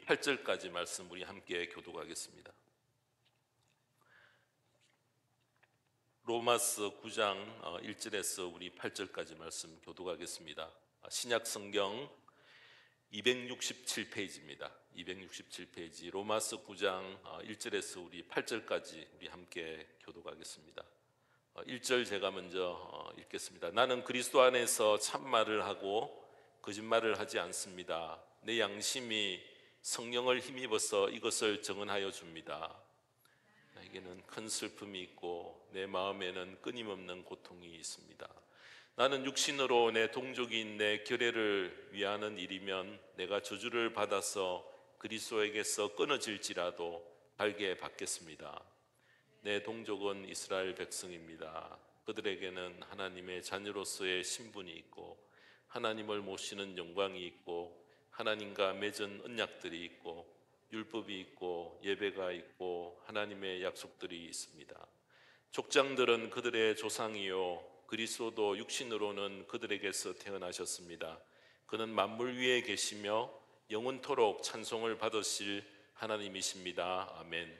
8절까지 말씀 우리 함께 교독하겠습니다. 로마서 9장 1절에서 우리 8절까지 말씀 교독하겠습니다. 신약 성경 267페이지입니다. 267페이지 로마서 9장 1절에서 우리 8절까지 우리 함께 교독하겠습니다. 1절 제가 먼저 읽겠습니다. 나는 그리스도 안에서 참말을 하고 거짓말을 하지 않습니다. 내 양심이 성령을 힘입어서 이것을 증언하여 줍니다. 나에게는 큰 슬픔이 있고 내 마음에는 끊임없는 고통이 있습니다. 나는 육신으로 내 동족인 내 결례를 위하는 일이면 내가 저주를 받아서 그리스도에게서 끊어질지라도 달게 받겠습니다. 내 동족은 이스라엘 백성입니다. 그들에게는 하나님의 자녀로서의 신분이 있고 하나님을 모시는 영광이 있고 하나님과 맺은 언약들이 있고 율법이 있고 예배가 있고 하나님의 약속들이 있습니다. 족장들은 그들의 조상이요 그리스도도 육신으로는 그들에게서 태어나셨습니다. 그는 만물 위에 계시며 영원토록 찬송을 받으실 하나님이십니다. 아멘.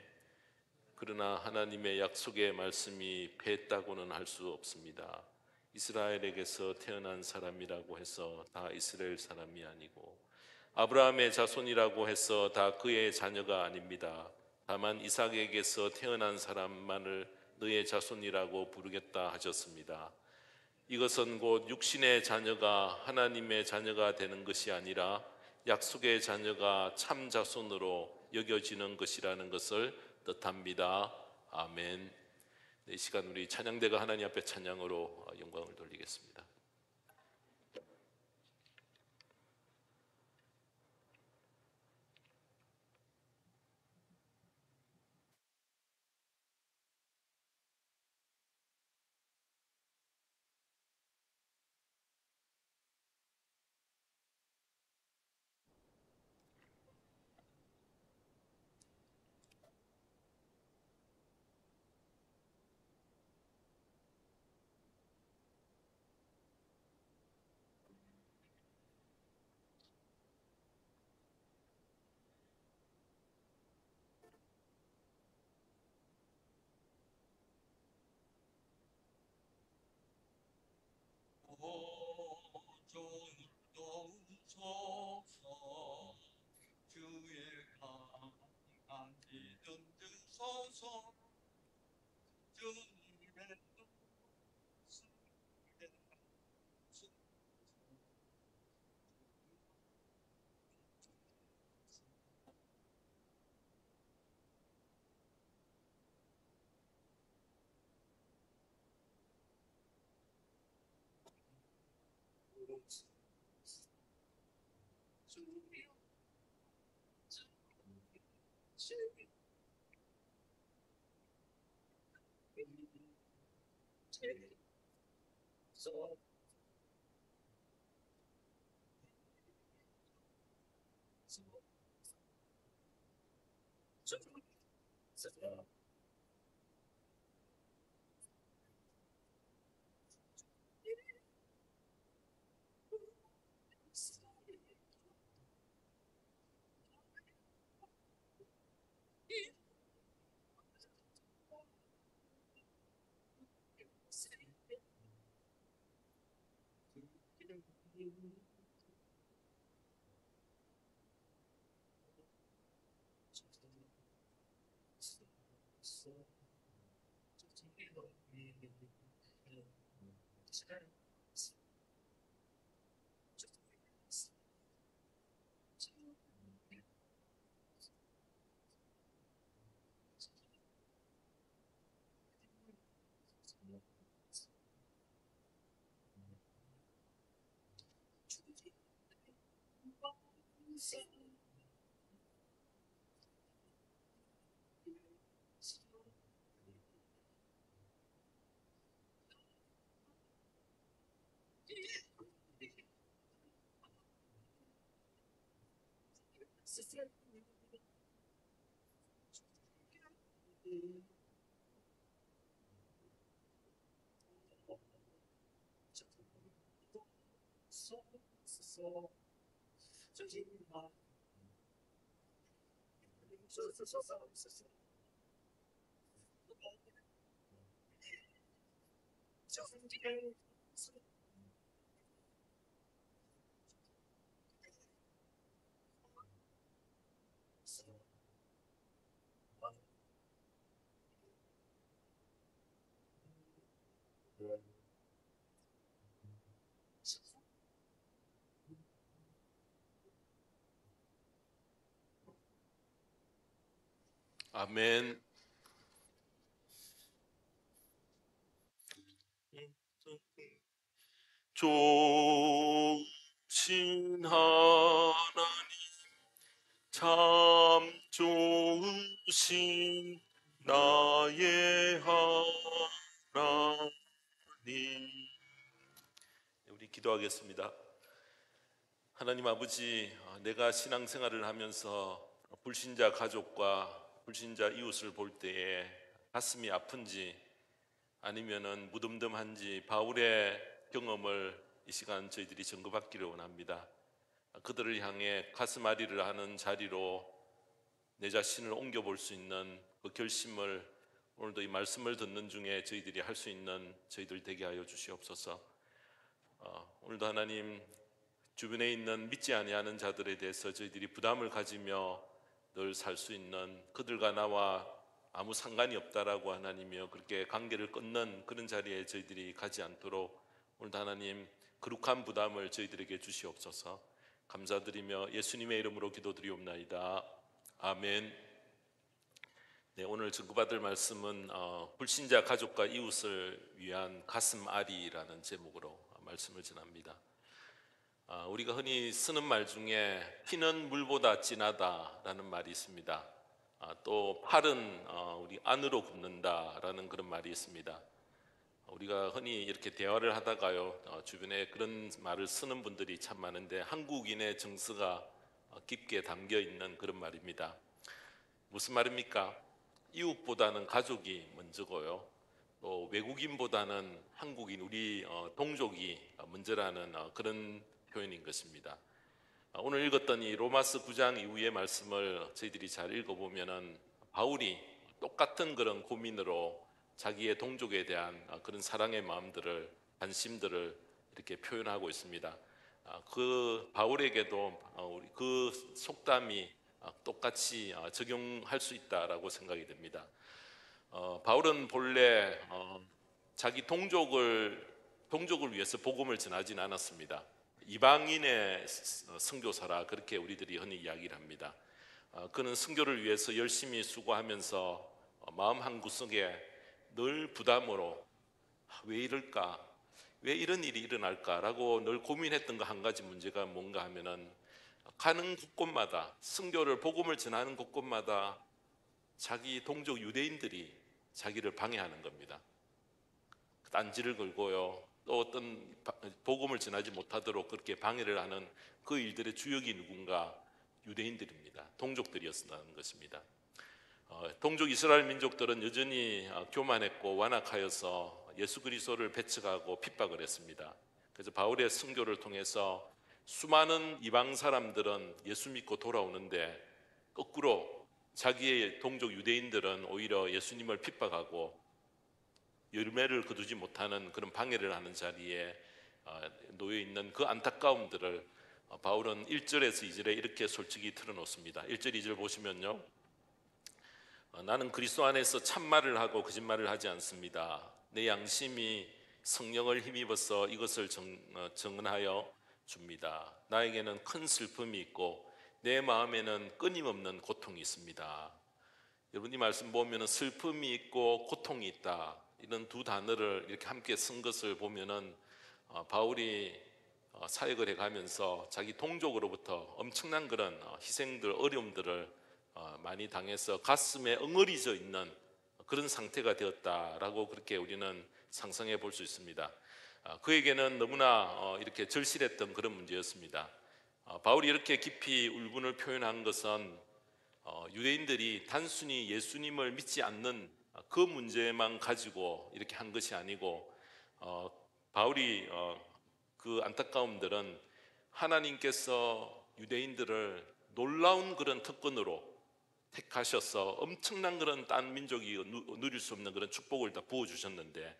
그러나 하나님의 약속의 말씀이 패했다고는 할 수 없습니다. 이스라엘에게서 태어난 사람이라고 해서 다 이스라엘 사람이 아니고 아브라함의 자손이라고 해서 다 그의 자녀가 아닙니다. 다만 이삭에게서 태어난 사람만을 너의 자손이라고 부르겠다 하셨습니다. 이것은 곧 육신의 자녀가 하나님의 자녀가 되는 것이 아니라 약속의 자녀가 참 자손으로 여겨지는 것이라는 것을 뜻합니다. 아멘. 이 시간 우리 찬양대가 하나님 앞에 찬양으로 영광을 돌리겠습니다. 주의 강한 믿음 드소서 주님의 아멘. 좋으신 하나님, 참 좋으신 나의 하나님. 우리 기도하겠습니다. 하나님 아버지, 내가 신앙생활을 하면서 불신자 가족과 불신자 이웃을 볼 때에 가슴이 아픈지 아니면은 무덤덤한지 바울의 경험을 이 시간 저희들이 증거받기를 원합니다. 그들을 향해 가슴앓이를 하는 자리로 내 자신을 옮겨볼 수 있는 그 결심을 오늘도 이 말씀을 듣는 중에 저희들이 할 수 있는 저희들 되게 하여 주시옵소서. 오늘도 하나님 주변에 있는 믿지 아니하는 자들에 대해서 저희들이 부담을 가지며 늘 살 수 있는, 그들과 나와 아무 상관이 없다라고 하나님이여 그렇게 관계를 끊는 그런 자리에 저희들이 가지 않도록 오늘도 하나님 거룩한 부담을 저희들에게 주시옵소서. 감사드리며 예수님의 이름으로 기도드리옵나이다. 아멘. 네, 오늘 증거받을 말씀은 불신자 가족과 이웃을 위한 가슴앓이라는 제목으로 말씀을 전합니다. 우리가 흔히 쓰는 말 중에 피는 물보다 진하다라는 말이 있습니다. 또 팔은 우리 안으로 굽는다라는 그런 말이 있습니다. 우리가 흔히 이렇게 대화를 하다가요, 주변에 그런 말을 쓰는 분들이 참 많은데 한국인의 정서가 깊게 담겨 있는 그런 말입니다. 무슨 말입니까? 이웃보다는 가족이 먼저고요, 또 외국인보다는 한국인, 우리 동족이 먼저라는 그런 표현인 것입니다. 오늘 읽었던 이 로마서 9장 이후의 말씀을 저희들이 잘 읽어보면은 바울이 똑같은 그런 고민으로 자기의 동족에 대한 그런 사랑의 마음들을, 관심들을 이렇게 표현하고 있습니다. 그 바울에게도 우리 그 속담이 똑같이 적용할 수 있다라고 생각이 됩니다. 바울은 본래 자기 동족을 위해서 복음을 전하지는 않았습니다. 이방인의 선교사라 그렇게 우리들이 흔히 이야기를 합니다. 그는 선교를 위해서 열심히 수고하면서 마음 한구석에 늘 부담으로 왜 이럴까? 왜 이런 일이 일어날까라고 늘 고민했던 거 한 가지 문제가 뭔가 하면은 가는 곳곳마다 선교를 복음을 전하는 곳곳마다 자기 동족 유대인들이 자기를 방해하는 겁니다. 딴지를 걸고요, 또 어떤 복음을 전하지 못하도록 그렇게 방해를 하는 그 일들의 주역이 누군가? 유대인들입니다. 동족들이었다는 것입니다. 동족 이스라엘 민족들은 여전히 교만했고 완악하여서 예수 그리스도를 배척하고 핍박을 했습니다. 그래서 바울의 선교를 통해서 수많은 이방 사람들은 예수 믿고 돌아오는데 거꾸로 자기의 동족 유대인들은 오히려 예수님을 핍박하고 열매를 거두지 못하는 그런 방해를 하는 자리에 놓여 있는 그 안타까움들을 바울은 1절에서 2절에 이렇게 솔직히 털어놓습니다. 1절 2절 보시면요, 나는 그리스도 안에서 참말을 하고 거짓말을 하지 않습니다. 내 양심이 성령을 힘입어서 이것을 증언하여 줍니다. 나에게는 큰 슬픔이 있고 내 마음에는 끊임없는 고통이 있습니다. 여러분, 이 말씀 보면 슬픔이 있고 고통이 있다, 이런 두 단어를 이렇게 함께 쓴 것을 보면은 바울이 사역을 해가면서 자기 동족으로부터 엄청난 그런 희생들, 어려움들을 많이 당해서 가슴에 엉어리져 있는 그런 상태가 되었다라고 그렇게 우리는 상상해 볼 수 있습니다. 그에게는 너무나 이렇게 절실했던 그런 문제였습니다. 바울이 이렇게 깊이 울분을 표현한 것은 유대인들이 단순히 예수님을 믿지 않는 그 문제만 가지고 이렇게 한 것이 아니고, 바울이 그 안타까움들은 하나님께서 유대인들을 놀라운 그런 특권으로 택하셔서 엄청난 그런 딴 민족이 누릴 수 없는 그런 축복을 다 부어주셨는데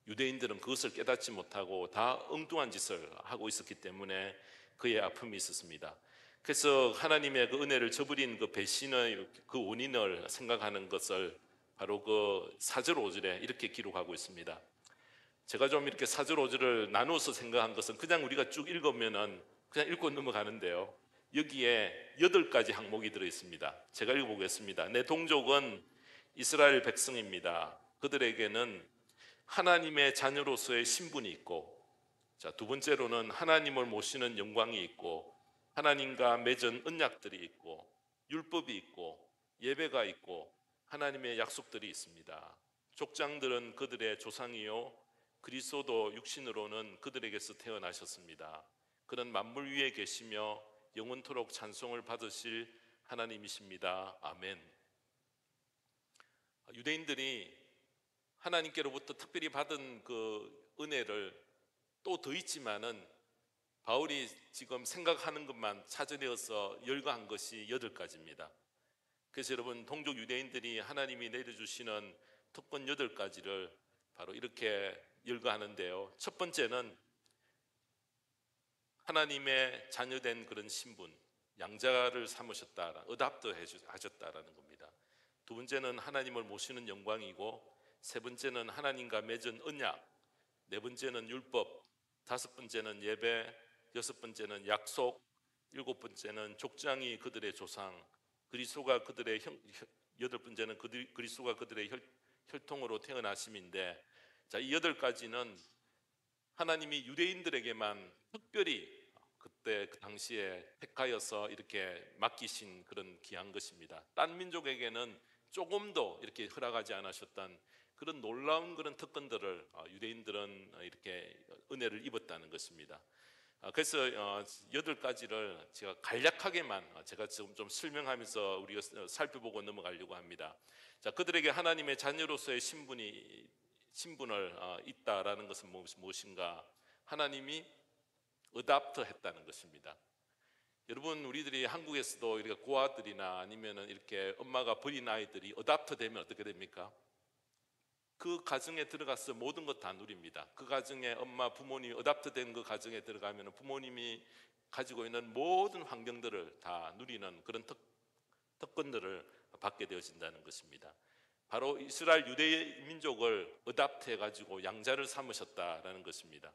유대인들은 그것을 깨닫지 못하고 다 엉뚱한 짓을 하고 있었기 때문에 그의 아픔이 있었습니다. 그래서 하나님의 그 은혜를 저버린 그 배신의 그 원인을 생각하는 것을 바로 그 4절 5절에 이렇게 기록하고 있습니다. 제가 좀 이렇게 4절 5절을 나누어서 생각한 것은 그냥 우리가 쭉 읽으면은 그냥 읽고 넘어가는데요, 여기에 8가지 항목이 들어 있습니다. 제가 읽어보겠습니다. 내 동족은 이스라엘 백성입니다. 그들에게는 하나님의 자녀로서의 신분이 있고, 자, 두 번째로는 하나님을 모시는 영광이 있고, 하나님과 맺은 언약들이 있고, 율법이 있고, 예배가 있고, 하나님의 약속들이 있습니다. 족장들은 그들의 조상이요 그리스도도 육신으로는 그들에게서 태어나셨습니다. 그는 만물 위에 계시며 영원토록 찬송을 받으실 하나님이십니다. 아멘. 유대인들이 하나님께로부터 특별히 받은 그 은혜를 또 더 있지만은 바울이 지금 생각하는 것만 찾아내어서 열거한 것이 8가지입니다. 그래서 여러분, 동족 유대인들이 하나님이 내려주시는 특권 8가지를 바로 이렇게 열거하는데요, 첫 번째는 하나님의 자녀된 그런 신분, 양자를 삼으셨다, 어답트 하셨다라는 겁니다. 두 번째는 하나님을 모시는 영광이고, 세 번째는 하나님과 맺은 언약, 네 번째는 율법, 다섯 번째는 예배, 여섯 번째는 약속, 일곱 번째는 족장이 그들의 조상, 그리스도가 그들의 여덟 번째는 그리스도가 그들의 혈통으로 태어나심인데, 자, 이 8가지는 하나님이 유대인들에게만 특별히 그때 그 당시에 택하여서 이렇게 맡기신 그런 귀한 것입니다. 딴 민족에게는 조금도 이렇게 허락하지 않으셨던 그런 놀라운 그런 특권들을 유대인들은 이렇게 은혜를 입었다는 것입니다. 그래서 8가지를 제가 간략하게만 제가 지금 좀 설명하면서 우리가 살펴보고 넘어가려고 합니다. 자, 그들에게 하나님의 자녀로서의 신분을 있다라는 것은 무엇인가? 하나님이 어답트 했다는 것입니다. 여러분, 우리들이 한국에서도 이렇게 고아들이나 아니면은 이렇게 엄마가 버린 아이들이 어답트 되면 어떻게 됩니까? 그 가정에 들어가서 모든 것 다 누립니다. 그 가정에 엄마, 부모님이 어답트 된 그 가정에 들어가면 부모님이 가지고 있는 모든 환경들을 다 누리는 그런 특권들을 받게 되어진다는 것입니다. 바로 이스라엘 유대 민족을 어답트 해가지고 양자를 삼으셨다라는 것입니다.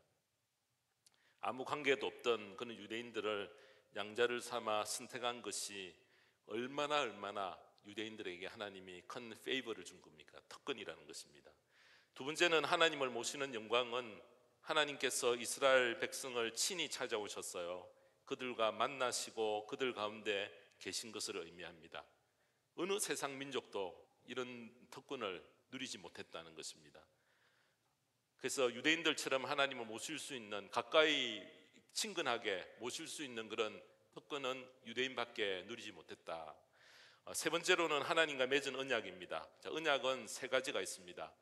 아무 관계도 없던 그런 유대인들을 양자를 삼아 선택한 것이 얼마나 유대인들에게 하나님이 큰 페이버를 준 겁니까? 특권이라는 것입니다. 두 번째는 하나님을 모시는 영광은 하나님께서 이스라엘 백성을 친히 찾아오셨어요. 그들과 만나시고 그들 가운데 계신 것을 의미합니다. 어느 세상 민족도 이런 특권을 누리지 못했다는 것입니다. 그래서 유대인들처럼 하나님을 모실 수 있는, 가까이 친근하게 모실 수 있는 그런 특권은 유대인밖에 누리지 못했다. 세 번째로는 하나님과 맺은 언약입니다. 자, 언약은 3가지가 있습니다.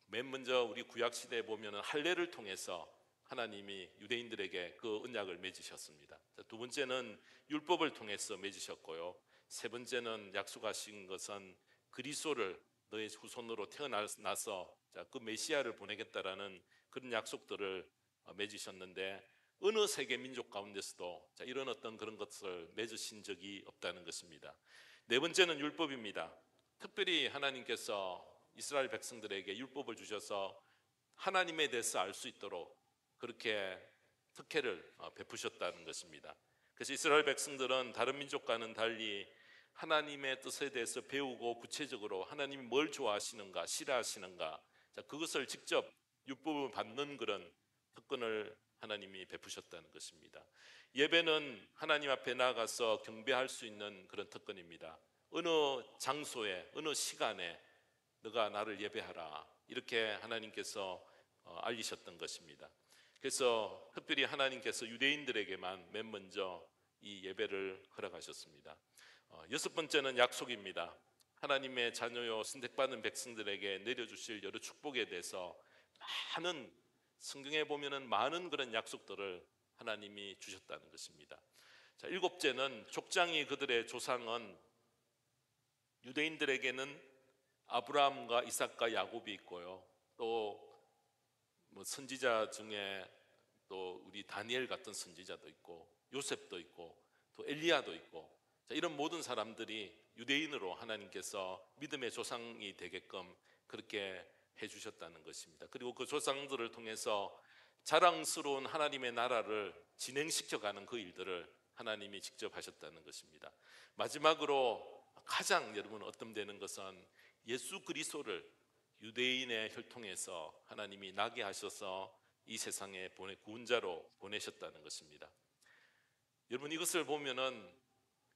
맨 먼저 우리 구약 시대에 보면은 할례를 통해서 하나님이 유대인들에게 그 언약을 맺으셨습니다. 자, 두 번째는 율법을 통해서 맺으셨고요, 세 번째는 약속하신 것은 그리스도를 너의 후손으로 태어나서 그 메시아를 보내겠다라는 그런 약속들을 맺으셨는데, 어느 세계 민족 가운데서도 이런 어떤 그런 것을 맺으신 적이 없다는 것입니다. 네 번째는 율법입니다. 특별히 하나님께서 이스라엘 백성들에게 율법을 주셔서 하나님에 대해서 알 수 있도록 그렇게 특혜를 베푸셨다는 것입니다. 그래서 이스라엘 백성들은 다른 민족과는 달리 하나님의 뜻에 대해서 배우고 구체적으로 하나님이 뭘 좋아하시는가, 싫어하시는가, 그것을 직접 율법을 받는 그런 특권을 하나님이 베푸셨다는 것입니다. 예배는 하나님 앞에 나아가서 경배할 수 있는 그런 특권입니다. 어느 장소에, 어느 시간에 너가 나를 예배하라, 이렇게 하나님께서 알리셨던 것입니다. 그래서 특별히 하나님께서 유대인들에게만 맨 먼저 이 예배를 허락하셨습니다. 여섯 번째는 약속입니다. 하나님의 자녀요 선택받은 백성들에게 내려주실 여러 축복에 대해서 많은, 성경에 보면은 많은 그런 약속들을 하나님이 주셨다는 것입니다. 자, 일곱째는 족장이 그들의 조상은 유대인들에게는 아브라함과 이삭과 야곱이 있고요. 또 뭐 선지자 중에 또 우리 다니엘 같은 선지자도 있고 요셉도 있고 또 엘리야도 있고, 자, 이런 모든 사람들이 유대인으로 하나님께서 믿음의 조상이 되게끔 그렇게 해주셨다는 것입니다. 그리고 그 조상들을 통해서 자랑스러운 하나님의 나라를 진행시켜가는 그 일들을 하나님이 직접 하셨다는 것입니다. 마지막으로 가장 여러분 얻음되는 것은 예수 그리스도를 유대인의 혈통에서 하나님이 나게 하셔서 이 세상에 구원자로 보내셨다는 것입니다. 여러분, 이것을 보면은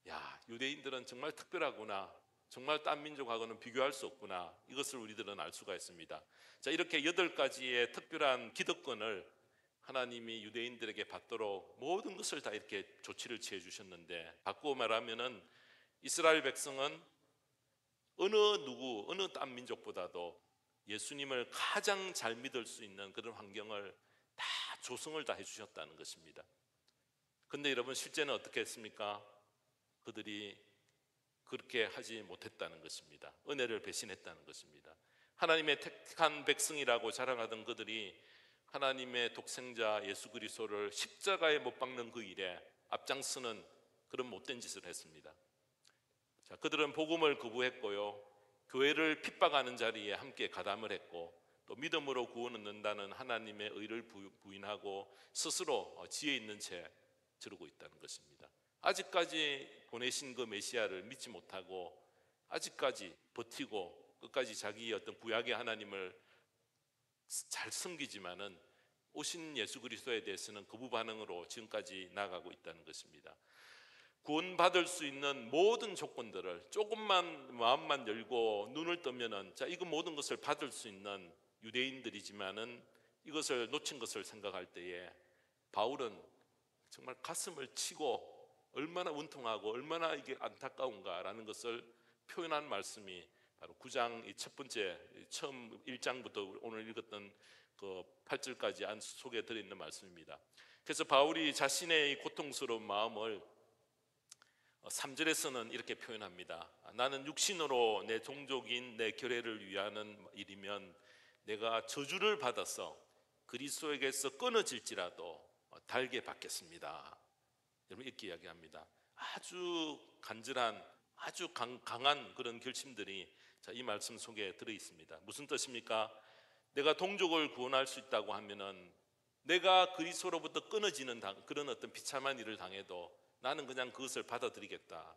야, 유대인들은 정말 특별하구나, 정말 딴 민족하고는 비교할 수 없구나, 이것을 우리들은 알 수가 있습니다. 자, 이렇게 8가지의 특별한 기득권을 하나님이 유대인들에게 받도록 모든 것을 다 이렇게 조치를 취해 주셨는데, 바꾸어 말하면은 이스라엘 백성은 어느 딴 민족보다도 예수님을 가장 잘 믿을 수 있는 그런 환경을 다 조성을 다 해주셨다는 것입니다. 근데 여러분, 실제는 어떻게 했습니까? 그들이 그렇게 하지 못했다는 것입니다. 은혜를 배신했다는 것입니다. 하나님의 택한 백성이라고 자랑하던 그들이 하나님의 독생자 예수 그리스도를 십자가에 못 박는 그 일에 앞장서는 그런 못된 짓을 했습니다. 자, 그들은 복음을 거부했고요, 교회를 핍박하는 자리에 함께 가담을 했고, 또 믿음으로 구원 얻는다는 하나님의 의를 부인하고 스스로 지혜 있는 채 저러고 있다는 것입니다. 아직까지 보내신 그 메시아를 믿지 못하고 아직까지 버티고 끝까지 자기의 어떤 구약의 하나님을 잘 섬기지만은 오신 예수 그리스도에 대해서는 거부 반응으로 지금까지 나아가고 있다는 것입니다. 구원받을 수 있는 모든 조건들을 조금만 마음만 열고 눈을 뜨면은, 자, 이거 모든 것을 받을 수 있는 유대인들이지만은 이것을 놓친 것을 생각할 때에 바울은 정말 가슴을 치고 얼마나 원통하고 얼마나 이게 안타까운가라는 것을 표현한 말씀이 바로 9장 이 첫 번째 처음 1장부터 오늘 읽었던 그 8절까지 속에 들어있는 말씀입니다. 그래서 바울이 자신의 고통스러운 마음을 3절에서는 이렇게 표현합니다. 나는 육신으로 내 종족인 내 결례를 위하는 일이면 내가 저주를 받아서 그리스도에게서 끊어질지라도 달게 받겠습니다. 여러분, 이렇게 이야기합니다. 아주 간절한, 아주 강한 그런 결심들이 이 말씀 속에 들어 있습니다. 무슨 뜻입니까? 내가 동족을 구원할 수 있다고 하면은 내가 그리스도로부터 끊어지는 그런 어떤 비참한 일을 당해도 나는 그냥 그것을 받아들이겠다.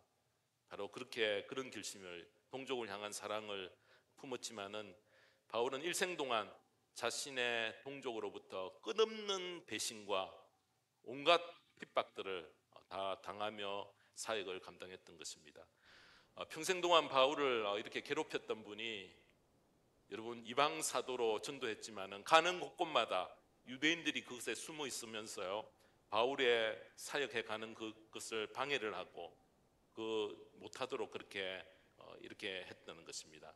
바로 그렇게 그런 결심을, 동족을 향한 사랑을 품었지만은 바울은 일생 동안 자신의 동족으로부터 끝없는 배신과 온갖 핍박들을 다 당하며 사역을 감당했던 것입니다. 평생 동안 바울을 이렇게 괴롭혔던 분이, 여러분, 이방 사도로 전도했지만은 가는 곳곳마다 유대인들이 그것에 숨어 있으면서요, 바울의 사역해 가는 그것을 방해를 하고 못하도록 그렇게 이렇게 했다는 것입니다.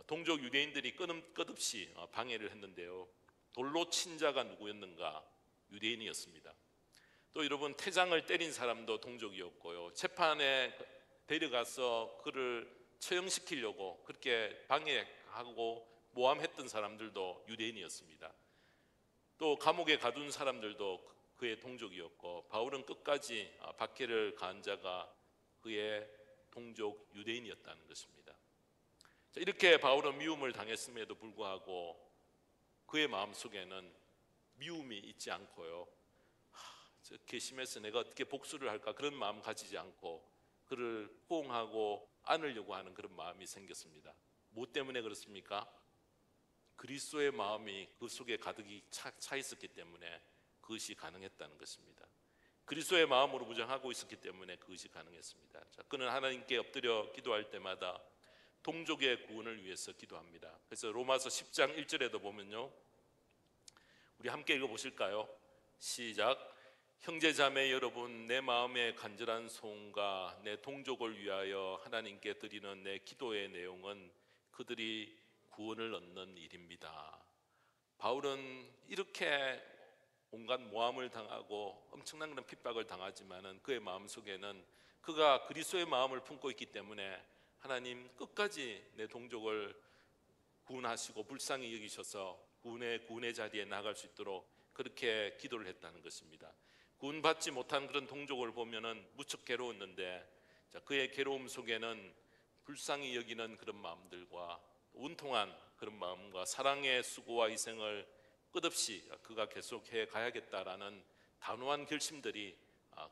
동족 유대인들이 끝없이 방해를 했는데요, 돌로 친 자가 누구였는가? 유대인이었습니다. 또 여러분, 태장을 때린 사람도 동족이었고요, 재판에 데려가서 그를 처형시키려고 그렇게 방해하고 모함했던 사람들도 유대인이었습니다. 또 감옥에 가둔 사람들도 그의 동족이었고, 바울은 끝까지 박해를 가한 자가 그의 동족 유대인이었다는 것입니다. 이렇게 바울은 미움을 당했음에도 불구하고 그의 마음속에는 미움이 있지 않고요, 괘씸해서 내가 어떻게 복수를 할까, 그런 마음 가지지 않고 그를 포옹하고 안으려고 하는 그런 마음이 생겼습니다. 무엇 때문에 그렇습니까? 그리스도의 마음이 그 속에 가득히 차 있었기 때문에 그것이 가능했다는 것입니다. 그리스도의 마음으로 무장하고 있었기 때문에 그것이 가능했습니다. 자, 그는 하나님께 엎드려 기도할 때마다 동족의 구원을 위해서 기도합니다. 그래서 로마서 10장 1절에도 보면요, 우리 함께 읽어보실까요? 시작. 형제 자매 여러분, 내 마음의 간절한 소원과 내 동족을 위하여 하나님께 드리는 내 기도의 내용은 그들이 구원을 얻는 일입니다. 바울은 이렇게 온갖 모함을 당하고 엄청난 그런 핍박을 당하지만은 그의 마음속에는 그가 그리스도의 마음을 품고 있기 때문에 하나님 끝까지 내 동족을 구원하시고 불쌍히 여기셔서 구원의 자리에 나갈 수 있도록 그렇게 기도를 했다는 것입니다. 구원받지 못한 그런 동족을 보면은 무척 괴로웠는데, 그의 괴로움 속에는 불쌍히 여기는 그런 마음들과 온통한 그런 마음과 사랑의 수고와 희생을 끝없이 그가 계속해 가야겠다라는 단호한 결심들이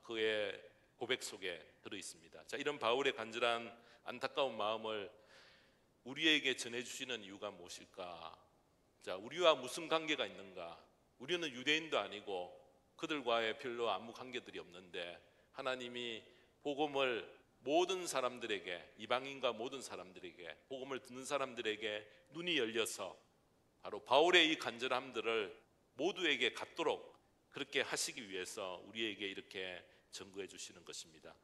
그의 고백 속에 들어 있습니다. 이런 바울의 간절한 안타까운 마음을 우리에게 전해주시는 이유가 무엇일까? 우리와 무슨 관계가 있는가? 우리는 유대인도 아니고 그들과의 별로 아무 관계들이 없는데 하나님이 복음을 모든 사람들에게, 이방인과 모든 사람들에게, 복음을 듣는 사람들에게 눈이 열려서 바로 바울의 이 간절함들을 모두에게 갖도록 그렇게 하시기 위해서 우리에게 이렇게 전거해 주시는 것입니다.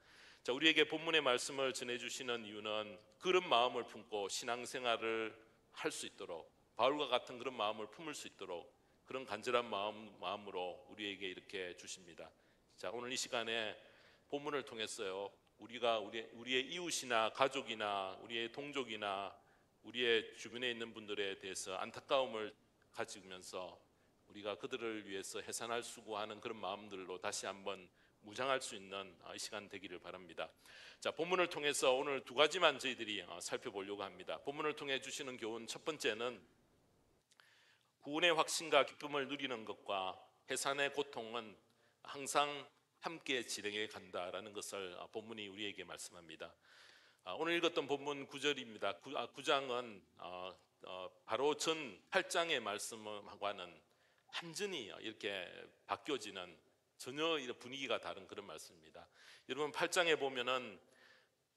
우리에게 본문의 말씀을 전해주시는 이유는 그런 마음을 품고 신앙생활을 할 수 있도록, 바울과 같은 그런 마음을 품을 수 있도록 그런 간절한 마음으로 우리에게 이렇게 주십니다. 오늘 이 시간에 본문을 통해서요, 우리가 우리의 이웃이나 가족이나 우리의 동족이나 우리의 주변에 있는 분들에 대해서 안타까움을 가지면서 우리가 그들을 위해서 해산할 수고하는 그런 마음들로 다시 한번 무장할 수 있는 이 시간 되기를 바랍니다. 본문을 통해서 오늘 두 가지만 저희들이 살펴보려고 합니다. 본문을 통해 주시는 교훈 첫 번째는 구원의 확신과 기쁨을 누리는 것과 해산의 고통은 항상 함께 진행해 간다라는 것을 본문이 우리에게 말씀합니다. 오늘 읽었던 본문 9절입니다. 9장은 바로 전 8장의 말씀과는 완전히 이렇게 바뀌어지는, 전혀 이런 분위기가 다른 그런 말씀입니다. 여러분 8장에 보면은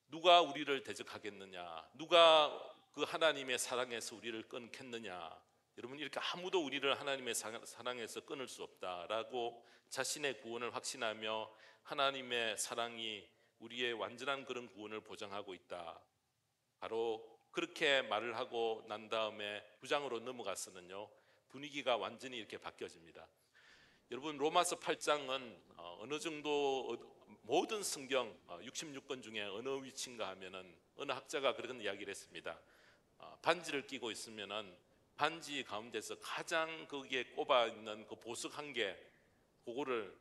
누가 우리를 대적하겠느냐, 누가 그 하나님의 사랑에서 우리를 끊겠느냐, 여러분 이렇게 아무도 우리를 하나님의 사랑에서 끊을 수 없다라고 자신의 구원을 확신하며 하나님의 사랑이 우리의 완전한 그런 구원을 보장하고 있다, 바로 그렇게 말을 하고 난 다음에 9장으로 넘어가서는요, 분위기가 완전히 이렇게 바뀌어집니다. 여러분 로마서 8장은 어느 정도 모든 성경 66권 중에 어느 위치인가 하면은 어느 학자가 그런 이야기를 했습니다. 반지를 끼고 있으면은 반지 가운데서 가장 거기에 꼽아 있는 그 보석 한 개, 그거를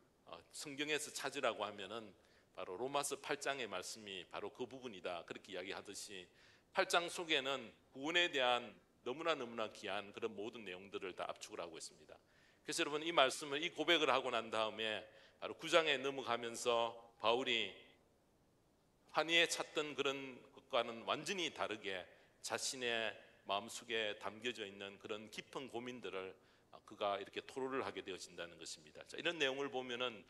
성경에서 찾으라고 하면은 바로 로마서 8장의 말씀이 바로 그 부분이다, 그렇게 이야기하듯이 8장 속에는 구원에 대한 너무나 귀한 그런 모든 내용들을 다 압축을 하고 있습니다. 그래서 여러분 이 말씀을, 이 고백을 하고 난 다음에 바로 9장에 넘어가면서 바울이 환희에 찾던 그런 것과는 완전히 다르게 자신의 마음속에 담겨져 있는 그런 깊은 고민들을 그가 이렇게 토로를 하게 되어진다는 것입니다. 이런 내용을 보면은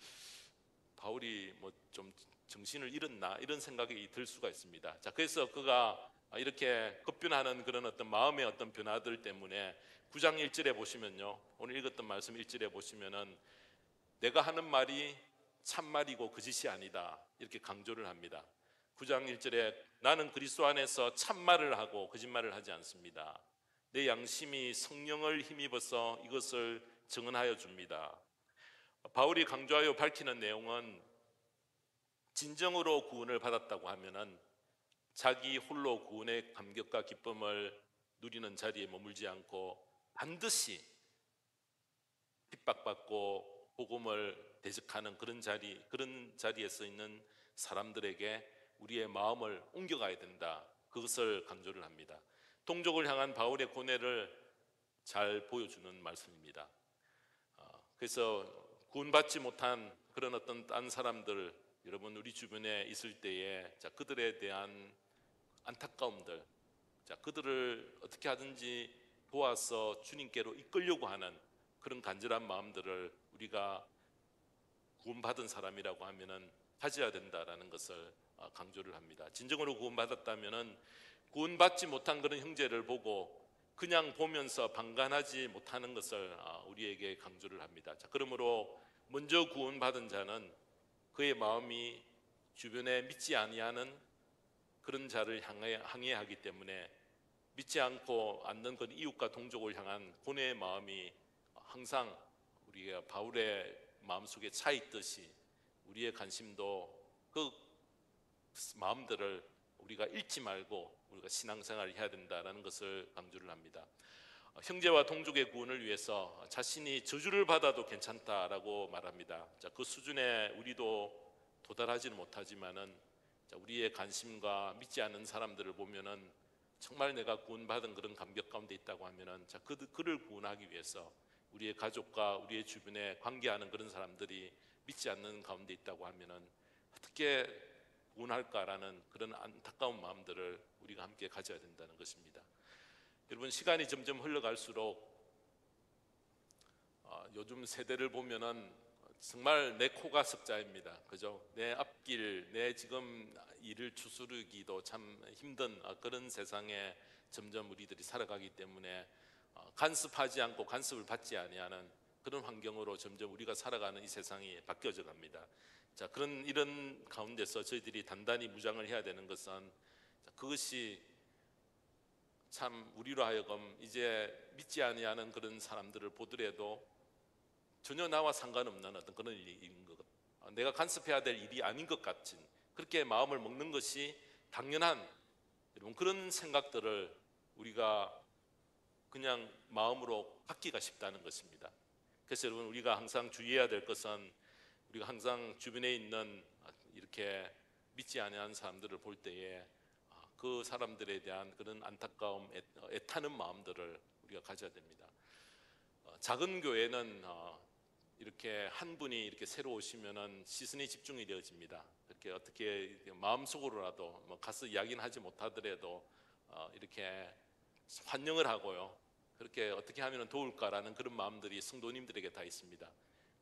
바울이 뭐 좀 정신을 잃었나 이런 생각이 들 수가 있습니다. 그래서 그가 이렇게 급변하는 그런 어떤 마음의 어떤 변화들 때문에 9장 1절에 보시면요, 오늘 읽었던 말씀 1절에 보시면은 내가 하는 말이 참말이고 거짓이 아니다, 이렇게 강조를 합니다. 9장 1절에 나는 그리스도 안에서 참말을 하고 거짓말을 하지 않습니다. 내 양심이 성령을 힘입어서 이것을 증언하여 줍니다. 바울이 강조하여 밝히는 내용은 진정으로 구원을 받았다고 하면은 자기 홀로 구원의 감격과 기쁨을 누리는 자리에 머물지 않고 반드시 핍박받고 복음을 대적하는 그런 자리에서 있는 사람들에게 우리의 마음을 옮겨가야 된다, 그것을 강조를 합니다. 동족을 향한 바울의 고뇌를 잘 보여주는 말씀입니다. 그래서 구원받지 못한 그런 어떤 딴 사람들, 여러분 우리 주변에 있을 때에 그들에 대한 안타까움들, 그들을 어떻게 하든지 도와서 주님께로 이끌려고 하는 그런 간절한 마음들을 우리가 구원받은 사람이라고 하면은 가져야 된다라는 것을 강조를 합니다. 진정으로 구원받았다면은 구원받지 못한 그런 형제를 보고 그냥 보면서 방관하지 못하는 것을 우리에게 강조를 합니다. 그러므로 먼저 구원받은 자는 그의 마음이 주변에 믿지 아니하는 그런 자를 향해 하기 때문에 믿지 않고 않는 그 이웃과 동족을 향한 고뇌의 마음이 항상 우리가 바울의 마음속에 차 있듯이 우리의 관심도 그 마음들을 우리가 잃지 말고 우리가 신앙생활을 해야 된다라는 것을 강조를 합니다. 형제와 동족의 구원을 위해서 자신이 저주를 받아도 괜찮다라고 말합니다. 자, 그 수준에 우리도 도달하지는 못하지만은 우리의 관심과 믿지 않는 사람들을 보면은 정말 내가 구원받은 그런 감격 가운데 있다고 하면은 그를 구원하기 위해서 우리의 가족과 우리의 주변에 관계하는 그런 사람들이 믿지 않는 가운데 있다고 하면은 어떻게 구원할까라는 그런 안타까운 마음들을 우리가 함께 가져야 된다는 것입니다. 여러분, 시간이 점점 흘러갈수록 요즘 세대를 보면은 정말 내 코가 석자입니다. 그죠? 내 앞길, 내 지금 일을 추스르기도 참 힘든 그런 세상에 점점 우리들이 살아가기 때문에 간섭하지 않고 간섭을 받지 아니하는 그런 환경으로 점점 우리가 살아가는 이 세상이 바뀌어져 갑니다. 자, 이런 가운데서 저희들이 단단히 무장을 해야 되는 것은 그것이 참 우리로 하여금 이제 믿지 아니하는 그런 사람들을 보더라도 전혀 나와 상관없는 어떤 그런 일인 것, 내가 간섭해야 될 일이 아닌 것 같은 그렇게 마음을 먹는 것이 당연한 여러분 그런 생각들을 우리가 그냥 마음으로 갖기가 쉽다는 것입니다. 그래서 여러분, 우리가 항상 주의해야 될 것은 우리가 항상 주변에 있는 이렇게 믿지 아니하는 사람들을 볼 때에 그 사람들에 대한 그런 안타까움, 애타는 마음들을 우리가 가져야 됩니다. 작은 교회는 이렇게 한 분이 이렇게 새로 오시면은 시선이 집중이 되어집니다. 이렇게 어떻게 마음속으로라도 뭐 가서 이야기는 하지 못하더라도 이렇게 환영을 하고요. 그렇게 어떻게 하면 도울까라는 그런 마음들이 성도님들에게 다 있습니다.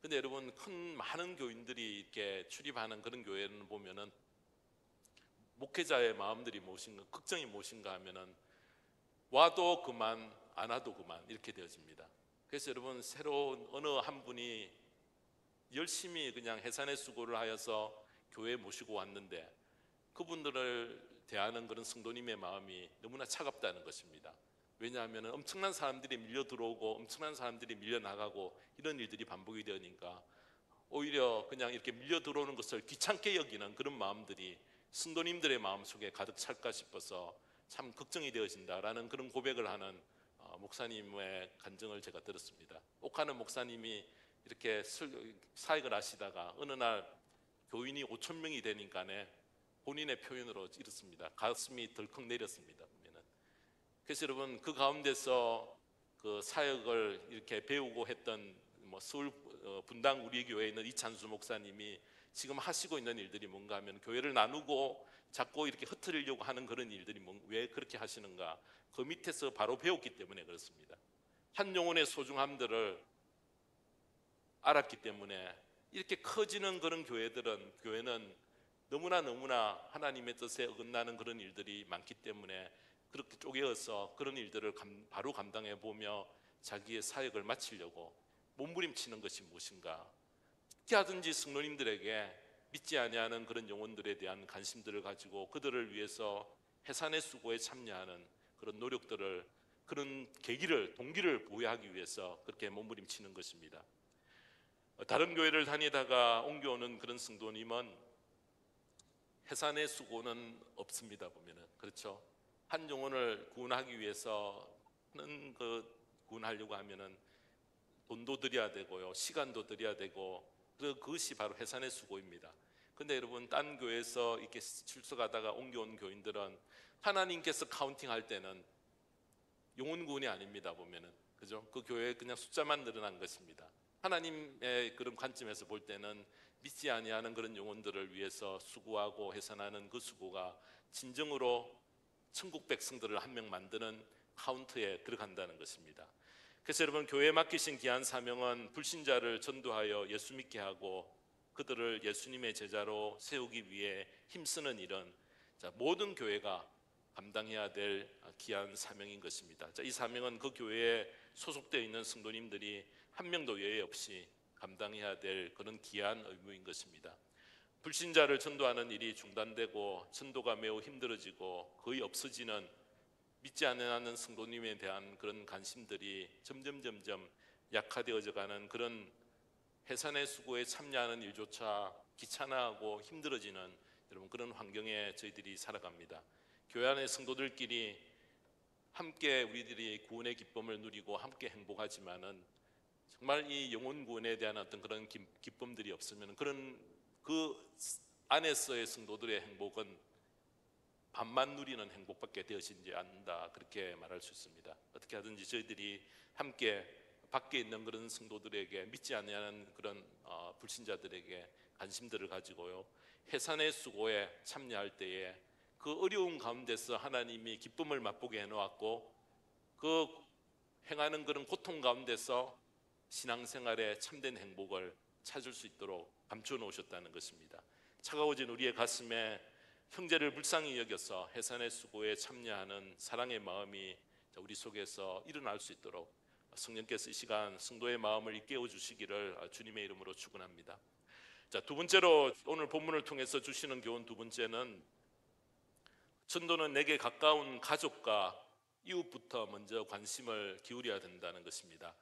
근데 여러분, 많은 교인들이 이렇게 출입하는 그런 교회는 보면은 목회자의 마음들이 무엇인가, 걱정이 무엇인가 하면은 와도 그만, 안 와도 그만 이렇게 되어집니다. 그래서 여러분, 새로 어느 한 분이 열심히 그냥 해산의 수고를 하여서 교회에 모시고 왔는데 그분들을 대하는 그런 성도님의 마음이 너무나 차갑다는 것입니다. 왜냐하면 엄청난 사람들이 밀려 들어오고 엄청난 사람들이 밀려 나가고 이런 일들이 반복이 되니까 오히려 그냥 이렇게 밀려 들어오는 것을 귀찮게 여기는 그런 마음들이 성도님들의 마음속에 가득 찰까 싶어서 참 걱정이 되어진다라는 그런 고백을 하는 목사님의 간증을 제가 들었습니다. 옥하는 목사님이 이렇게 사역을 하시다가 어느 날 교인이 5천 명이 되니까네 본인의 표현으로 이렇습니다. 가슴이 덜컥 내렸습니다. 보면은. 그래서 여러분, 그 가운데서 그 사역을 이렇게 배우고 했던 서울 분당 우리 교회에 있는 이찬수 목사님이 지금 하시고 있는 일들이 뭔가 하면 교회를 나누고 자꾸 이렇게 흩트리려고 하는 그런 일들이 왜 그렇게 하시는가, 그 밑에서 바로 배웠기 때문에 그렇습니다. 한 영혼의 소중함들을 알았기 때문에 이렇게 커지는 그런 교회는 너무나 하나님의 뜻에 어긋나는 그런 일들이 많기 때문에 그렇게 쪼개어서 그런 일들을 바로 감당해 보며 자기의 사역을 마치려고 몸부림치는 것이 무엇인가. 어떻게 하든지 성도님들에게 믿지 아니하는 그런 영혼들에 대한 관심들을 가지고 그들을 위해서 해산의 수고에 참여하는 그런 노력들을, 그런 동기를 보유하기 위해서 그렇게 몸부림치는 것입니다. 다른 교회를 다니다가 옮겨오는 그런 성도님은 해산의 수고는 없습니다. 보면은 그렇죠. 한 영혼을 구원하기 위해서는 구원하려고 하면은 돈도 들여야 되고요, 시간도 들여야 되고, 그것이 바로 해산의 수고입니다. 근데 여러분, 딴 교회에서 이렇게 출석하다가 옮겨온 교인들은 하나님께서 카운팅할 때는 영혼 구원이 아닙니다. 보면은 그죠? 그 교회에 그냥 숫자만 늘어난 것입니다. 하나님의 그런 관점에서 볼 때는 믿지 아니하는 그런 영혼들을 위해서 수고하고 해산하는 그 수고가 진정으로 천국 백성들을 한 명 만드는 카운트에 들어간다는 것입니다. 그래서 여러분, 교회에 맡기신 귀한 사명은 불신자를 전도하여 예수 믿게 하고 그들을 예수님의 제자로 세우기 위해 힘쓰는 일은 모든 교회가 감당해야 될 귀한 사명인 것입니다. 이 사명은 그 교회에 소속되어 있는 성도님들이 한 명도 예외 없이 감당해야 될 그런 귀한 의무인 것입니다. 불신자를 전도하는 일이 중단되고 전도가 매우 힘들어지고 거의 없어지는, 믿지 않는 성도님에 대한 그런 관심들이 점점 약화되어져 가는 그런 해산의 수고에 참여하는 일조차 귀찮아하고 힘들어지는 여러분 그런 환경에 저희들이 살아갑니다. 교회 안의 성도들끼리 함께 우리들이 구원의 기쁨을 누리고 함께 행복하지만은 정말 이 영혼 구원에 대한 어떤 그런 기쁨들이 없으면 그 안에서의 성도들의 행복은 반만 누리는 행복밖에 되어지지 않는다, 그렇게 말할 수 있습니다. 어떻게 하든지 저희들이 함께 밖에 있는 그런 성도들에게, 믿지 않는 그런 불신자들에게 관심들을 가지고요, 해산의 수고에 참여할 때에 그 어려운 가운데서 하나님이 기쁨을 맛보게 해놓았고 그 행하는 그런 고통 가운데서 신앙생활의 참된 행복을 찾을 수 있도록 감춰 놓으셨다는 것입니다. 차가워진 우리의 가슴에 형제를 불쌍히 여겨서 해산의 수고에 참여하는 사랑의 마음이 우리 속에서 일어날 수 있도록 성령께서 이 시간 성도의 마음을 일깨워 주시기를 주님의 이름으로 축원합니다. 자, 두 번째로 오늘 본문을 통해서 주시는 교훈 두 번째는, 전도는 내게 가까운 가족과 이웃부터 먼저 관심을 기울여야 된다는 것입니다.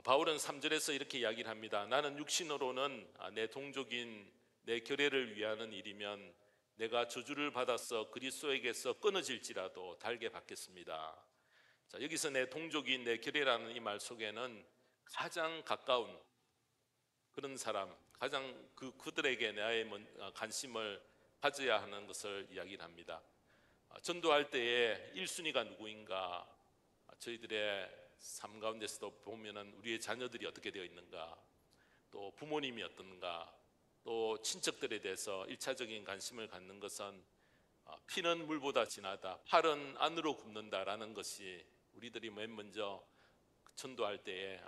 바울은 3절에서 이렇게 이야기를 합니다. 나는 육신으로는 내 동족인 내 결례를 위하는 일이면 내가 저주를 받아서 그리스도에게서 끊어질지라도 달게 받겠습니다. 자, 여기서 내 동족인 내 결례라는 이 말 속에는 가장 가까운 그런 사람, 가장 그들에게 나의 관심을 가져야 하는 것을 이야기를 합니다. 전도할 때에 1순위가 누구인가, 저희들의 삶 가운데서도 보면은 우리의 자녀들이 어떻게 되어 있는가, 또 부모님이 어떤가, 또 친척들에 대해서 1차적인 관심을 갖는 것은 피는 물보다 진하다, 팔은 안으로 굽는다라는 것이 우리들이 맨 먼저 전도할 때에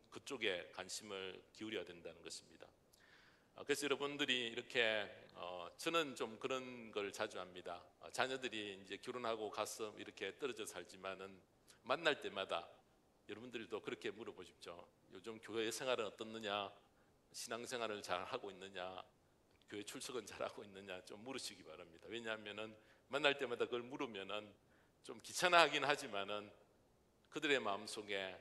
그쪽에 관심을 기울여야 된다는 것입니다. 그래서 여러분들이 이렇게 저는 좀 그런 걸 자주 합니다. 자녀들이 이제 결혼하고 가서 이렇게 떨어져 살지만은 만날 때마다 여러분들도 그렇게 물어보십시오. 요즘 교회 생활은 어떻느냐, 신앙생활을 잘 하고 있느냐, 교회 출석은 잘하고 있느냐 좀 물으시기 바랍니다. 왜냐하면은 만날 때마다 그걸 물으면은 좀 귀찮아하긴 하지만은 그들의 마음속에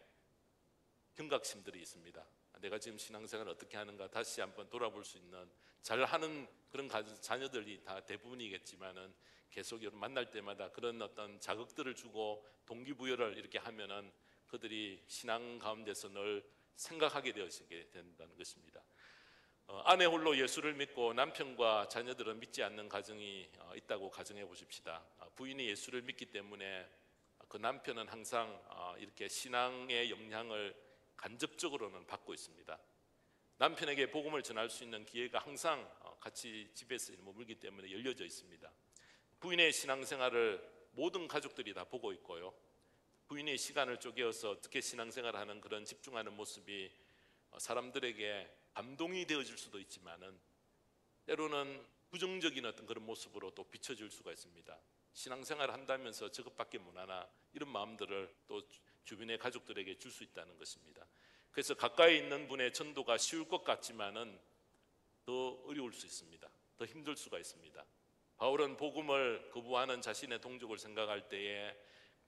경각심들이 있습니다. 내가 지금 신앙생활을 어떻게 하는가 다시 한번 돌아볼 수 있는, 잘하는 그런 자녀들이 다 대부분이겠지만은 계속 만날 때마다 그런 어떤 자극들을 주고 동기부여를 이렇게 하면은 그들이 신앙 가운데서 늘 생각하게 되어지게 된다는 것입니다. 아내 홀로 예수를 믿고 남편과 자녀들은 믿지 않는 가정이 있다고 가정해 보십시다. 부인이 예수를 믿기 때문에 그 남편은 항상 이렇게 신앙의 영향을 간접적으로는 받고 있습니다. 남편에게 복음을 전할 수 있는 기회가 항상 같이 집에서 머물기 때문에 열려져 있습니다. 부인의 신앙생활을 모든 가족들이 다 보고 있고요, 부인의 시간을 쪼개어서 어떻게 신앙생활을 하는 그런 집중하는 모습이 사람들에게 감동이 되어질 수도 있지만은 때로는 부정적인 어떤 그런 모습으로 또 비춰질 수가 있습니다. 신앙생활을 한다면서 저것밖에 못하나, 이런 마음들을 또 주변의 가족들에게 줄 수 있다는 것입니다. 그래서 가까이 있는 분의 전도가 쉬울 것 같지만은 더 어려울 수 있습니다. 더 힘들 수가 있습니다. 바울은 복음을 거부하는 자신의 동족을 생각할 때에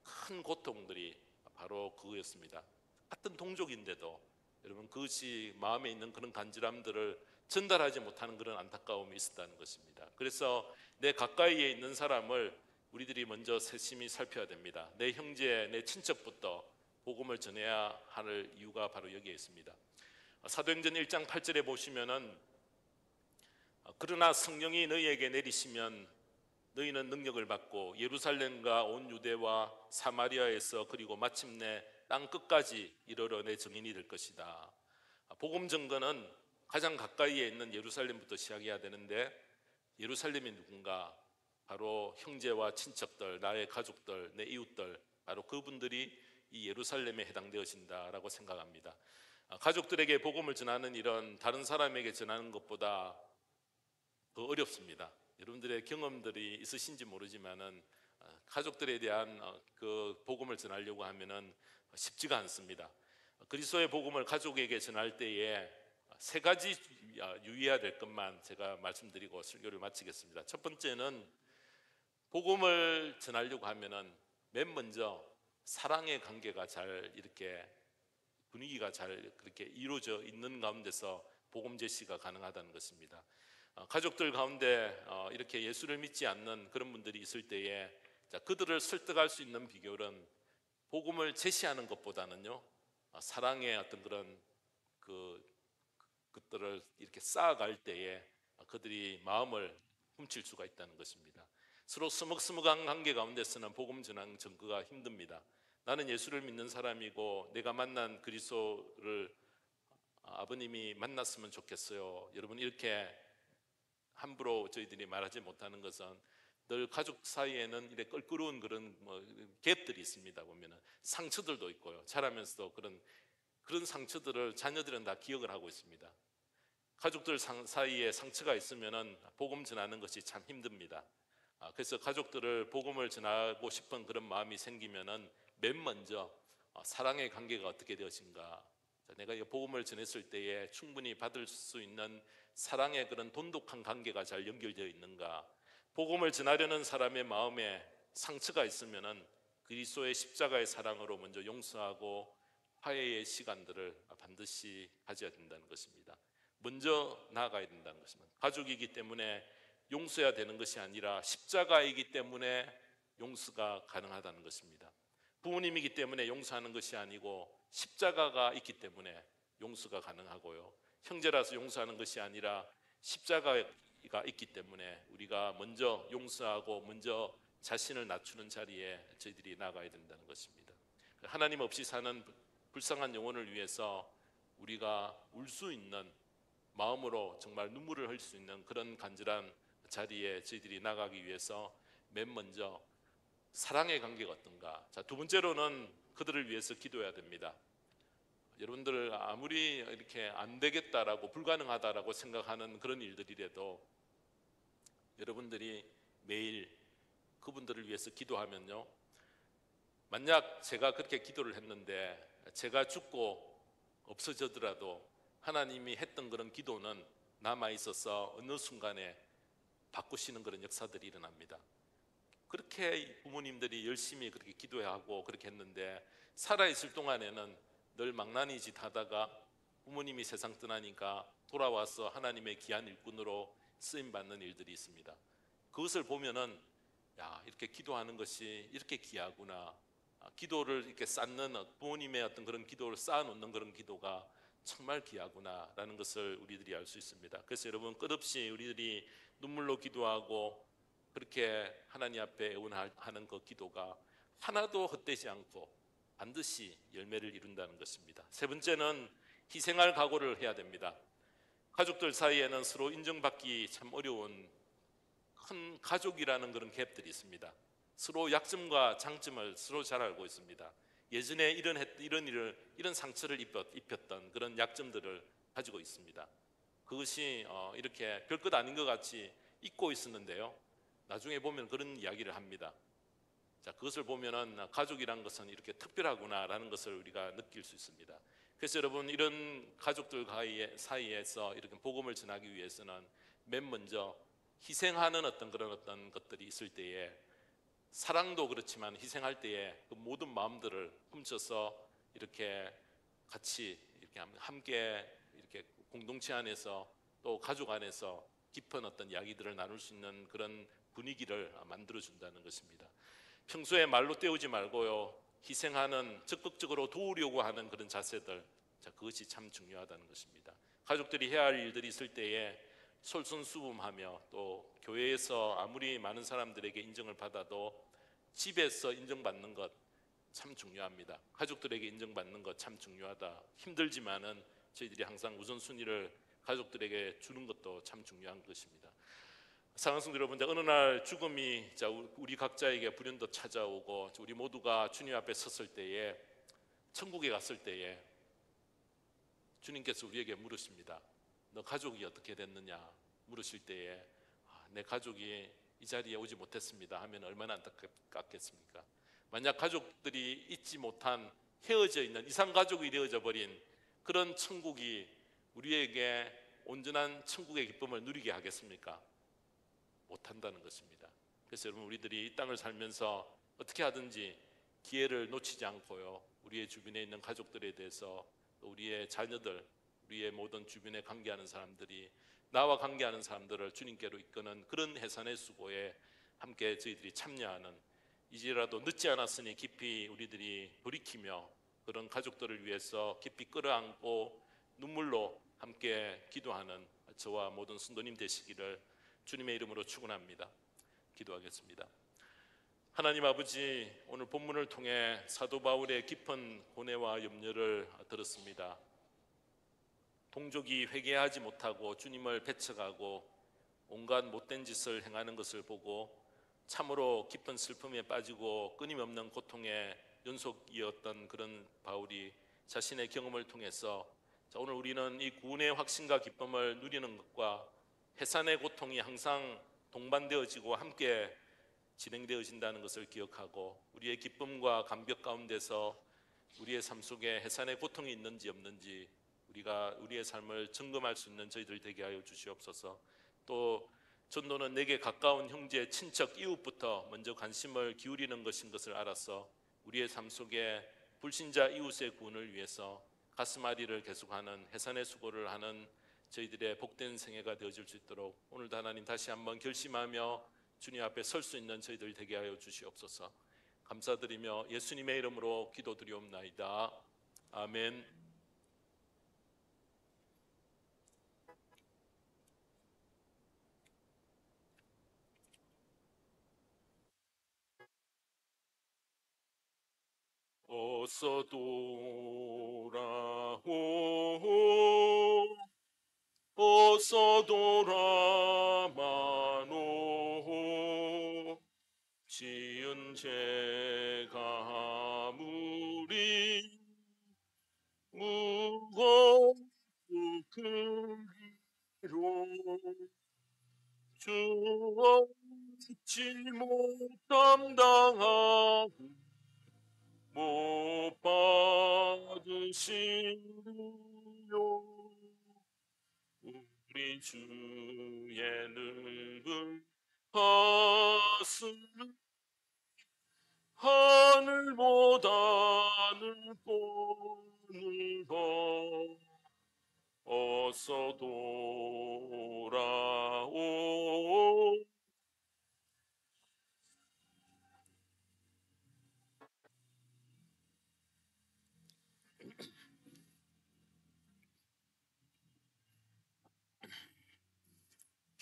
큰 고통들이 바로 그거였습니다. 같은 동족인데도 여러분 그것이 마음에 있는 그런 간절함들을 전달하지 못하는 그런 안타까움이 있었다는 것입니다. 그래서 내 가까이에 있는 사람을 우리들이 먼저 세심히 살펴야 됩니다. 내 형제, 내 친척부터 복음을 전해야 할 이유가 바로 여기에 있습니다. 사도행전 1장 8절에 보시면은 그러나 성령이 너희에게 내리시면 너희는 능력을 받고 예루살렘과 온 유대와 사마리아에서 그리고 마침내 땅 끝까지 이르러 내 증인이 될 것이다. 복음 증거는 가장 가까이에 있는 예루살렘부터 시작해야 되는데, 예루살렘이 누군가? 바로 형제와 친척들, 나의 가족들, 내 이웃들, 바로 그분들이 이 예루살렘에 해당되어진다라고 생각합니다. 가족들에게 복음을 전하는 일은 다른 사람에게 전하는 것보다 더 어렵습니다. 여러분들의 경험들이 있으신지 모르지만은 가족들에 대한 그 복음을 전하려고 하면은 쉽지가 않습니다. 그리스도의 복음을 가족에게 전할 때에 세 가지 유의해야 될 것만 제가 말씀드리고 설교를 마치겠습니다. 첫 번째는 복음을 전하려고 하면은 맨 먼저 사랑의 관계가 잘 이렇게 분위기가 잘 그렇게 이루어져 있는 가운데서 복음 제시가 가능하다는 것입니다. 가족들 가운데 이렇게 예수를 믿지 않는 그런 분들이 있을 때에 그들을 설득할 수 있는 비결은 복음을 제시하는 것보다는요, 사랑의 어떤 그런 그것들을 이렇게 쌓아갈 때에 그들이 마음을 훔칠 수가 있다는 것입니다. 서로 서먹서먹한 관계 가운데서는 복음 전하는 전거가 힘듭니다. 나는 예수를 믿는 사람이고 내가 만난 그리스도를 아버님이 만났으면 좋겠어요. 여러분, 이렇게 함부로 저희들이 말하지 못하는 것은 늘 가족 사이에는 이렇게 껄끄러운 그런 갭들이 있습니다. 보면은 상처들도 있고요. 자라면서도 그런 상처들을 자녀들은 다 기억을 하고 있습니다. 가족들 사이에 상처가 있으면은 복음 전하는 것이 참 힘듭니다. 그래서 가족들을 복음을 전하고 싶은 그런 마음이 생기면은 맨 먼저 사랑의 관계가 어떻게 되어진가, 내가 이 복음을 전했을 때에 충분히 받을 수 있는 사랑의 그런 돈독한 관계가 잘 연결되어 있는가, 복음을 전하려는 사람의 마음에 상처가 있으면은 그리스도의 십자가의 사랑으로 먼저 용서하고 화해의 시간들을 반드시 가져야 된다는 것입니다. 먼저 나아가야 된다는 것입니다. 가족이기 때문에 용서해야 되는 것이 아니라 십자가이기 때문에 용서가 가능하다는 것입니다. 부모님이기 때문에 용서하는 것이 아니고 십자가가 있기 때문에 용서가 가능하고요, 형제라서 용서하는 것이 아니라 십자가가 있기 때문에 우리가 먼저 용서하고 먼저 자신을 낮추는 자리에 저희들이 나가야 된다는 것입니다. 하나님 없이 사는 불쌍한 영혼을 위해서 우리가 울 수 있는 마음으로 정말 눈물을 흘릴 수 있는 그런 간절한 자리에 저희들이 나가기 위해서 맨 먼저 사랑의 관계가 어떤가. 두 번째로는 그들을 위해서 기도해야 됩니다. 여러분들 아무리 이렇게 안 되겠다라고 불가능하다라고 생각하는 그런 일들이라도 여러분들이 매일 그분들을 위해서 기도하면요, 만약 제가 그렇게 기도를 했는데 제가 죽고 없어지더라도 하나님이 했던 그런 기도는 남아 있어서 어느 순간에 바꾸시는 그런 역사들이 일어납니다. 그렇게 부모님들이 열심히 그렇게 기도하고 그렇게 했는데 살아있을 동안에는 늘 망나니 짓 하다가 부모님이 세상 떠나니까 돌아와서 하나님의 귀한 일꾼으로 쓰임받는 일들이 있습니다. 그것을 보면은 이렇게 기도하는 것이 이렇게 귀하구나, 기도를 이렇게 쌓는 부모님의 어떤 그런 기도를 쌓아놓는 그런 기도가 정말 귀하구나 라는 것을 우리들이 알 수 있습니다. 그래서 여러분, 끝없이 우리들이 눈물로 기도하고 그렇게 하나님 앞에 애원하는 그 기도가 하나도 헛되지 않고 반드시 열매를 이룬다는 것입니다. 세 번째는 희생할 각오를 해야 됩니다. 가족들 사이에는 서로 인정받기 참 어려운 큰 가족이라는 그런 갭들이 있습니다. 서로 약점과 장점을 서로 잘 알고 있습니다. 예전에 이런 상처를 입혔던 그런 약점들을 가지고 있습니다. 그것이 이렇게 별것 아닌 것 같이 잊고 있었는데요, 나중에 보면 그런 이야기를 합니다. 그것을 보면은 가족이란 것은 이렇게 특별하구나라는 것을 우리가 느낄 수 있습니다. 그래서 여러분, 이런 가족들 사이에서 이렇게 복음을 전하기 위해서는 맨 먼저 희생하는 어떤 것들이 있을 때에, 사랑도 그렇지만 희생할 때에 그 모든 마음들을 훔쳐서 이렇게 같이 이렇게 함께 이렇게 공동체 안에서 또 가족 안에서 깊은 어떤 이야기들을 나눌 수 있는 그런 분위기를 만들어 준다는 것입니다. 평소에 말로 때우지 말고요, 희생하는, 적극적으로 도우려고 하는 그런 자세들, 그것이 참 중요하다는 것입니다. 가족들이 해야 할 일들이 있을 때에 솔선수범하며, 또 교회에서 아무리 많은 사람들에게 인정을 받아도 집에서 인정받는 것 참 중요합니다. 가족들에게 인정받는 것 참 중요하다. 힘들지만은 저희들이 항상 우선순위를 가족들에게 주는 것도 참 중요한 것입니다. 사랑하는 성도 여러분, 어느 날 죽음이 우리 각자에게 불현듯 찾아오고 우리 모두가 주님 앞에 섰을 때에, 천국에 갔을 때에 주님께서 우리에게 물으십니다. 너 가족이 어떻게 됐느냐 물으실 때에 내 가족이 이 자리에 오지 못했습니다 하면 얼마나 안타깝겠습니까? 만약 가족들이 잊지 못한, 헤어져 있는 이상가족이 되어져 버린 그런 천국이 우리에게 온전한 천국의 기쁨을 누리게 하겠습니까? 못한다는 것입니다. 그래서 여러분, 우리들이 이 땅을 살면서 어떻게 하든지 기회를 놓치지 않고요, 우리의 주변에 있는 가족들에 대해서, 또 우리의 자녀들, 우리의 모든 주변에 관계하는 사람들이 나와 관계하는 사람들을 주님께로 이끄는 그런 해산의 수고에 함께 저희들이 참여하는, 이제라도 늦지 않았으니 깊이 우리들이 돌이키며 그런 가족들을 위해서 깊이 끌어안고 눈물로 함께 기도하는 저와 모든 성도님 되시기를 주님의 이름으로 축원합니다. 기도하겠습니다. 하나님 아버지, 오늘 본문을 통해 사도 바울의 깊은 고뇌와 염려를 들었습니다. 동족이 회개하지 못하고 주님을 배척하고 온갖 못된 짓을 행하는 것을 보고 참으로 깊은 슬픔에 빠지고 끊임없는 고통의 연속이었던 그런 바울이 자신의 경험을 통해서, 오늘 우리는 이 구원의 확신과 기쁨을 누리는 것과 해산의 고통이 항상 동반되어지고 함께 진행되어진다는 것을 기억하고, 우리의 기쁨과 감격 가운데서 우리의 삶 속에 해산의 고통이 있는지 없는지 우리가 우리의 삶을 점검할 수 있는 저희들 되게 하여 주시옵소서. 또 전도는 내게 가까운 형제, 친척, 이웃부터 먼저 관심을 기울이는 것인 것을 알아서 우리의 삶 속에 불신자 이웃의 구원을 위해서 가슴앓이를 계속하는 해산의 수고를 하는 저희들의 복된 생애가 되어질 수 있도록 오늘도 하나님 다시 한번 결심하며 주님 앞에 설 수 있는 저희들 되게 하여 주시옵소서. 감사드리며 예수님의 이름으로 기도드리옵나이다. 아멘. 어서 돌아오, 어서 돌아마노. 지은 죄가 무리 무거운 그리로 주 얻지 못함당하고 못 받으시리요. 우리 주의 넓은 가슴 하늘보다는 오늘도 어서 돌아오.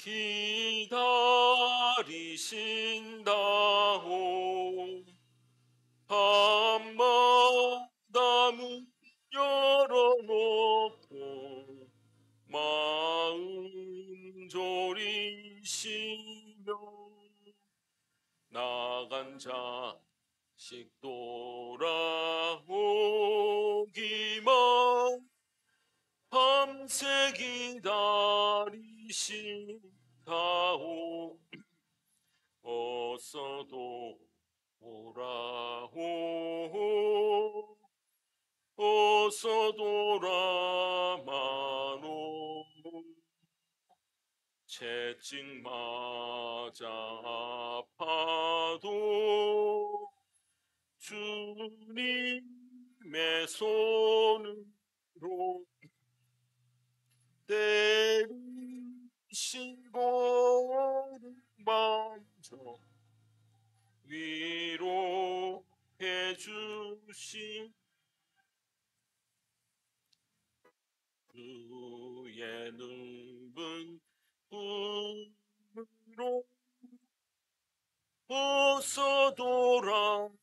기다리신다오. 밤마다 문 열어놓고 마음 졸이시며 나간 자식 돌아오기만 밤새 기다리신다오. 어서 돌아오, 어서 돌아마노. 채찍 맞아 아파도 주님의 손으로 때리시고 만져 위로해 주신 주의 넓은 품으로 어서 돌아오소.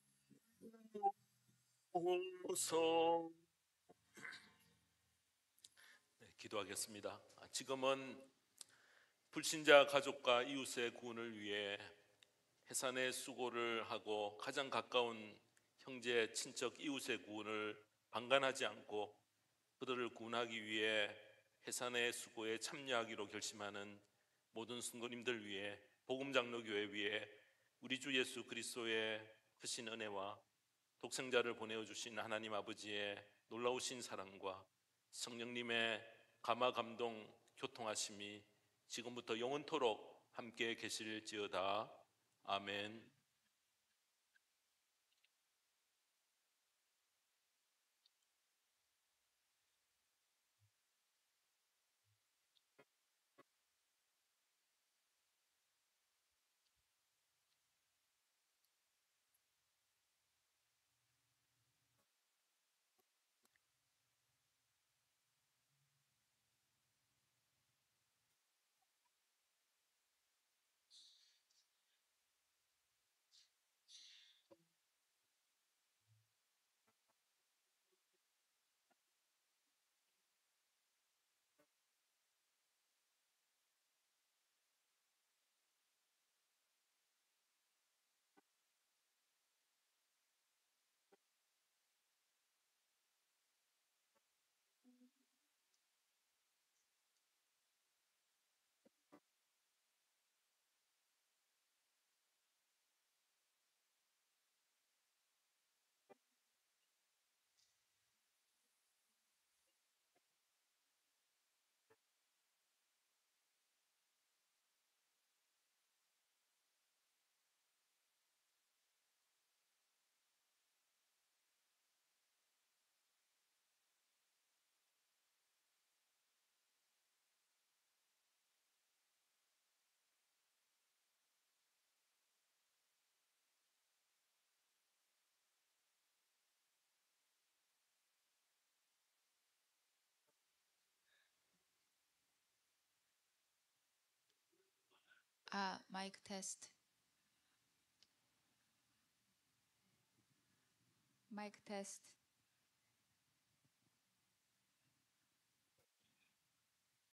네, 기도하겠습니다. 지금은 불신자 가족과 이웃의 구원을 위해 해산의 수고를 하고 가장 가까운 형제, 친척, 이웃의 구원을 방관하지 않고 그들을 구원하기 위해 해산의 수고에 참여하기로 결심하는 모든 성도님들 위해, 복음장로교회 위에 우리 주 예수 그리스도의 크신 은혜와 독생자를 보내어 주신 하나님 아버지의 놀라우신 사랑과 성령님의 감화 감동 교통하심이 지금부터 영원토록 함께 계실지어다. 아멘. 아, 마이크 테스트. 마이크 테스트.